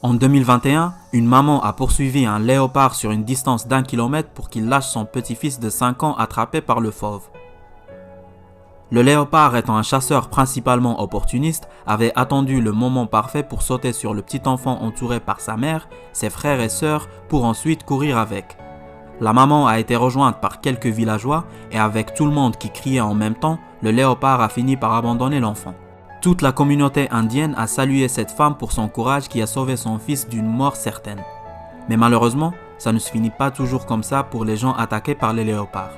En 2021, une maman a poursuivi un léopard sur une distance d'1 kilomètre pour qu'il lâche son petit-fils de 5 ans attrapé par le fauve. Le léopard, étant un chasseur principalement opportuniste, avait attendu le moment parfait pour sauter sur le petit enfant entouré par sa mère, ses frères et sœurs, pour ensuite courir avec. La maman a été rejointe par quelques villageois et avec tout le monde qui criait en même temps, le léopard a fini par abandonner l'enfant. Toute la communauté indienne a salué cette femme pour son courage qui a sauvé son fils d'une mort certaine. Mais malheureusement, ça ne se finit pas toujours comme ça pour les gens attaqués par les léopards.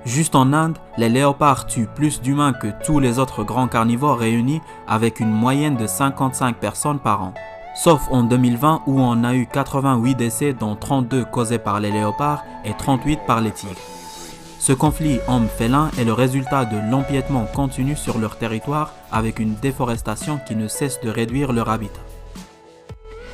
Juste en Inde, les léopards tuent plus d'humains que tous les autres grands carnivores réunis avec une moyenne de 55 personnes par an. Sauf en 2020 où on a eu 88 décès dont 32 causés par les léopards et 38 par les tigres. Ce conflit homme-félin est le résultat de l'empiètement continu sur leur territoire avec une déforestation qui ne cesse de réduire leur habitat.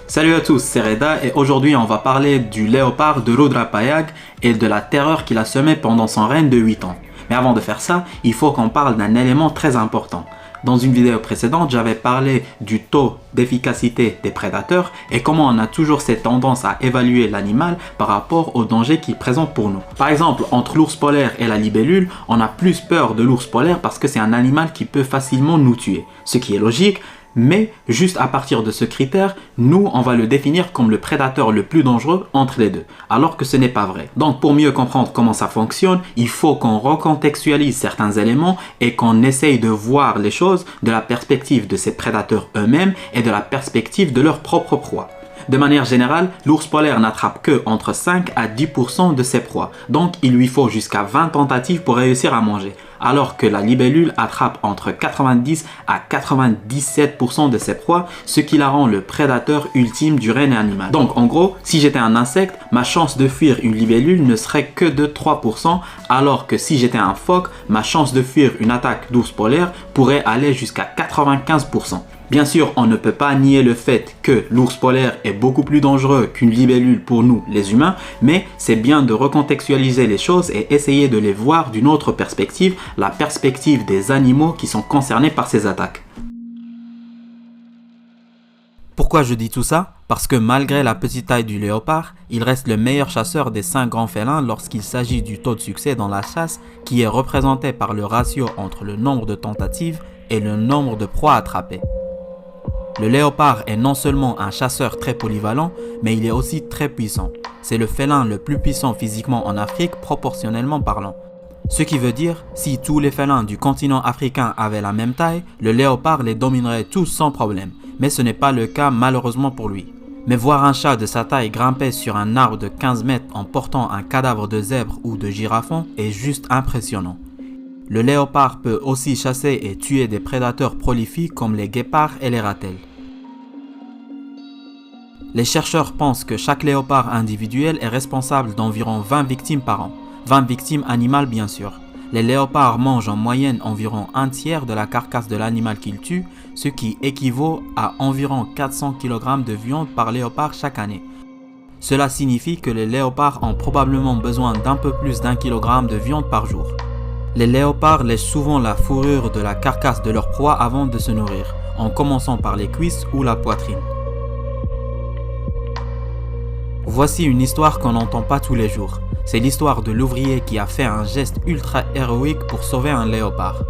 Salut à tous, c'est Reda et aujourd'hui on va parler du léopard de Rudraprayag et de la terreur qu'il a semée pendant son règne de 8 ans. Mais avant de faire ça, il faut qu'on parle d'un élément très important. Dans une vidéo précédente, j'avais parlé du taux d'efficacité des prédateurs et comment on a toujours cette tendance à évaluer l'animal par rapport aux dangers qu'il présente pour nous. Par exemple, entre l'ours polaire et la libellule, on a plus peur de l'ours polaire parce que c'est un animal qui peut facilement nous tuer, ce qui est logique. Mais juste à partir de ce critère, nous, on va le définir comme le prédateur le plus dangereux entre les deux, alors que ce n'est pas vrai. Donc pour mieux comprendre comment ça fonctionne, il faut qu'on recontextualise certains éléments et qu'on essaye de voir les choses de la perspective de ces prédateurs eux-mêmes et de la perspective de leur propre proie. De manière générale, l'ours polaire n'attrape que entre 5 à 10% de ses proies, donc il lui faut jusqu'à 20 tentatives pour réussir à manger, alors que la libellule attrape entre 90 à 97% de ses proies, ce qui la rend le prédateur ultime du règne animal. Donc en gros, si j'étais un insecte, ma chance de fuir une libellule ne serait que de 3%, alors que si j'étais un phoque, ma chance de fuir une attaque d'ours polaire pourrait aller jusqu'à 95%. Bien sûr, on ne peut pas nier le fait que l'ours polaire est beaucoup plus dangereux qu'une libellule pour nous, les humains, mais c'est bien de recontextualiser les choses et essayer de les voir d'une autre perspective, la perspective des animaux qui sont concernés par ces attaques. Pourquoi je dis tout ça? Parce que malgré la petite taille du léopard, il reste le meilleur chasseur des 5 grands félins lorsqu'il s'agit du taux de succès dans la chasse qui est représenté par le ratio entre le nombre de tentatives et le nombre de proies attrapées. Le léopard est non seulement un chasseur très polyvalent, mais il est aussi très puissant. C'est le félin le plus puissant physiquement en Afrique, proportionnellement parlant. Ce qui veut dire, si tous les félins du continent africain avaient la même taille, le léopard les dominerait tous sans problème. Mais ce n'est pas le cas malheureusement pour lui. Mais voir un chat de sa taille grimper sur un arbre de 15 mètres en portant un cadavre de zèbre ou de girafon est juste impressionnant. Le léopard peut aussi chasser et tuer des prédateurs prolifiques comme les guépards et les ratels. Les chercheurs pensent que chaque léopard individuel est responsable d'environ 20 victimes par an. 20 victimes animales bien sûr. Les léopards mangent en moyenne environ un tiers de la carcasse de l'animal qu'ils tuent, ce qui équivaut à environ 400 kg de viande par léopard chaque année. Cela signifie que les léopards ont probablement besoin d'un peu plus d'1 kg de viande par jour. Les léopards lèchent souvent la fourrure de la carcasse de leur proie avant de se nourrir, en commençant par les cuisses ou la poitrine. Voici une histoire qu'on n'entend pas tous les jours. C'est l'histoire de l'ouvrier qui a fait un geste ultra héroïque pour sauver un léopard.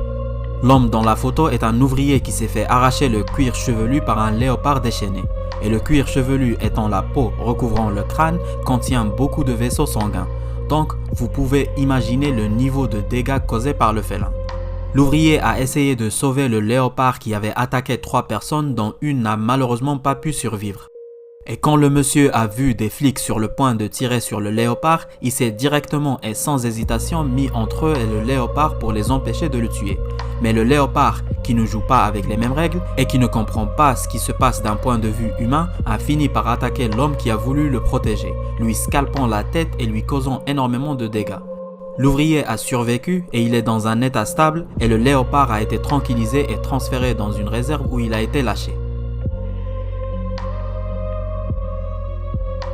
L'homme dans la photo est un ouvrier qui s'est fait arracher le cuir chevelu par un léopard déchaîné. Et le cuir chevelu étant la peau recouvrant le crâne, contient beaucoup de vaisseaux sanguins. Donc, vous pouvez imaginer le niveau de dégâts causés par le félin. L'ouvrier a essayé de sauver le léopard qui avait attaqué 3 personnes dont une n'a malheureusement pas pu survivre. Et quand le monsieur a vu des flics sur le point de tirer sur le léopard, il s'est directement et sans hésitation mis entre eux et le léopard pour les empêcher de le tuer. Mais le léopard, qui ne joue pas avec les mêmes règles et qui ne comprend pas ce qui se passe d'un point de vue humain, a fini par attaquer l'homme qui a voulu le protéger, lui scalpant la tête et lui causant énormément de dégâts. L'ouvrier a survécu et il est dans un état stable et le léopard a été tranquillisé et transféré dans une réserve où il a été lâché.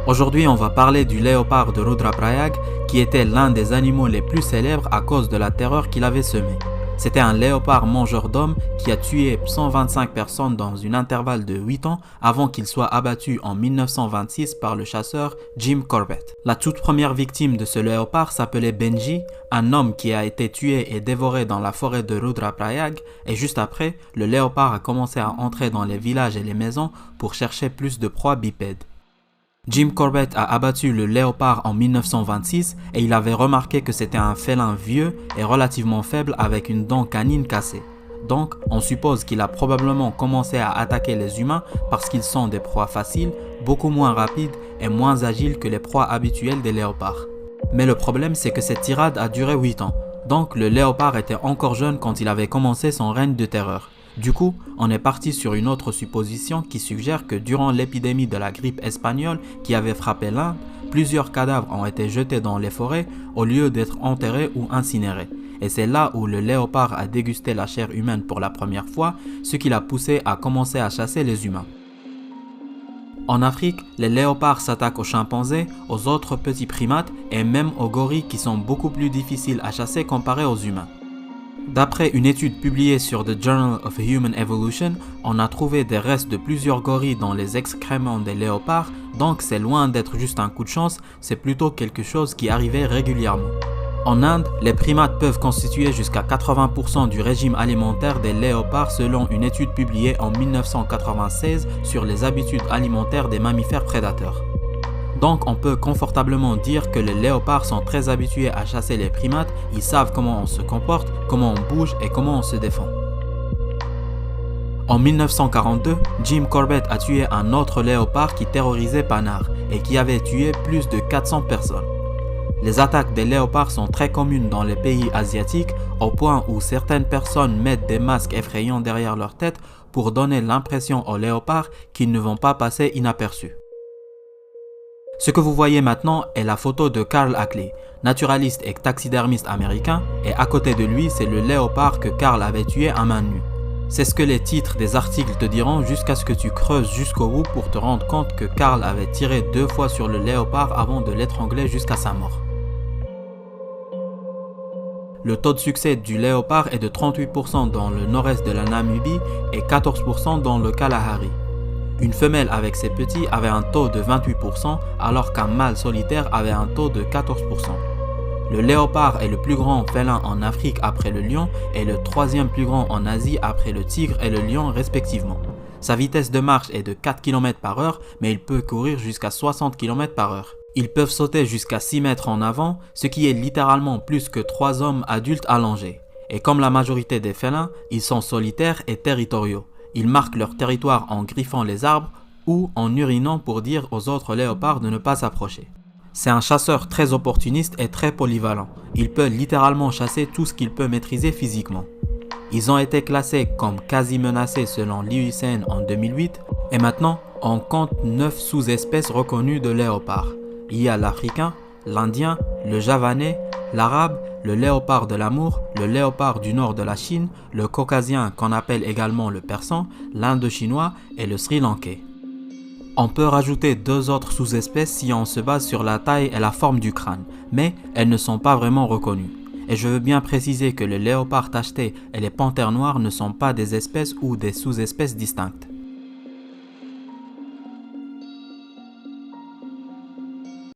Aujourd'hui, on va parler du léopard de Rudraprayag qui était l'un des animaux les plus célèbres à cause de la terreur qu'il avait semée. C'était un léopard mangeur d'hommes qui a tué 125 personnes dans un intervalle de 8 ans avant qu'il soit abattu en 1926 par le chasseur Jim Corbett. La toute première victime de ce léopard s'appelait Benji, un homme qui a été tué et dévoré dans la forêt de Rudraprayag, et juste après, le léopard a commencé à entrer dans les villages et les maisons pour chercher plus de proies bipèdes. Jim Corbett a abattu le léopard en 1926 et il avait remarqué que c'était un félin vieux et relativement faible avec une dent canine cassée. Donc, on suppose qu'il a probablement commencé à attaquer les humains parce qu'ils sont des proies faciles, beaucoup moins rapides et moins agiles que les proies habituelles des léopards. Mais le problème, c'est que cette tirade a duré 8 ans. Donc, le léopard était encore jeune quand il avait commencé son règne de terreur. Du coup, on est parti sur une autre supposition qui suggère que durant l'épidémie de la grippe espagnole qui avait frappé l'Inde, plusieurs cadavres ont été jetés dans les forêts au lieu d'être enterrés ou incinérés. Et c'est là où le léopard a dégusté la chair humaine pour la première fois, ce qui l'a poussé à commencer à chasser les humains. En Afrique, les léopards s'attaquent aux chimpanzés, aux autres petits primates et même aux gorilles qui sont beaucoup plus difficiles à chasser comparés aux humains. D'après une étude publiée sur The Journal of Human Evolution, on a trouvé des restes de plusieurs gorilles dans les excréments des léopards, donc c'est loin d'être juste un coup de chance, c'est plutôt quelque chose qui arrivait régulièrement. En Inde, les primates peuvent constituer jusqu'à 80% du régime alimentaire des léopards selon une étude publiée en 1996 sur les habitudes alimentaires des mammifères prédateurs. Donc on peut confortablement dire que les léopards sont très habitués à chasser les primates, ils savent comment on se comporte, comment on bouge et comment on se défend. En 1942, Jim Corbett a tué un autre léopard qui terrorisait Pannar et qui avait tué plus de 400 personnes. Les attaques des léopards sont très communes dans les pays asiatiques au point où certaines personnes mettent des masques effrayants derrière leur tête pour donner l'impression aux léopards qu'ils ne vont pas passer inaperçus. Ce que vous voyez maintenant est la photo de Carl Ackley, naturaliste et taxidermiste américain, et à côté de lui c'est le léopard que Carl avait tué à main nue. C'est ce que les titres des articles te diront jusqu'à ce que tu creuses jusqu'au bout pour te rendre compte que Carl avait tiré 2 fois sur le léopard avant de l'étrangler jusqu'à sa mort. Le taux de succès du léopard est de 38% dans le nord-est de la Namibie et 14% dans le Kalahari. Une femelle avec ses petits avait un taux de 28% alors qu'un mâle solitaire avait un taux de 14%. Le léopard est le plus grand félin en Afrique après le lion et le 3e plus grand en Asie après le tigre et le lion respectivement. Sa vitesse de marche est de 4 km/h mais il peut courir jusqu'à 60 km/h. Ils peuvent sauter jusqu'à 6 mètres en avant, ce qui est littéralement plus que 3 hommes adultes allongés. Et comme la majorité des félins, ils sont solitaires et territoriaux. Ils marquent leur territoire en griffant les arbres ou en urinant pour dire aux autres léopards de ne pas s'approcher. C'est un chasseur très opportuniste et très polyvalent. Il peut littéralement chasser tout ce qu'il peut maîtriser physiquement. Ils ont été classés comme quasi menacés selon l'IUCN en 2008 et maintenant on compte 9 sous-espèces reconnues de léopards. Il y a l'Africain, l'Indien, le Javanais, l'Arabe, le léopard de l'amour, le léopard du nord de la Chine, le caucasien qu'on appelle également le persan, l'indochinois et le sri-lankais. On peut rajouter 2 autres sous-espèces si on se base sur la taille et la forme du crâne, mais elles ne sont pas vraiment reconnues. Et je veux bien préciser que le léopard tacheté et les panthères noires ne sont pas des espèces ou des sous-espèces distinctes.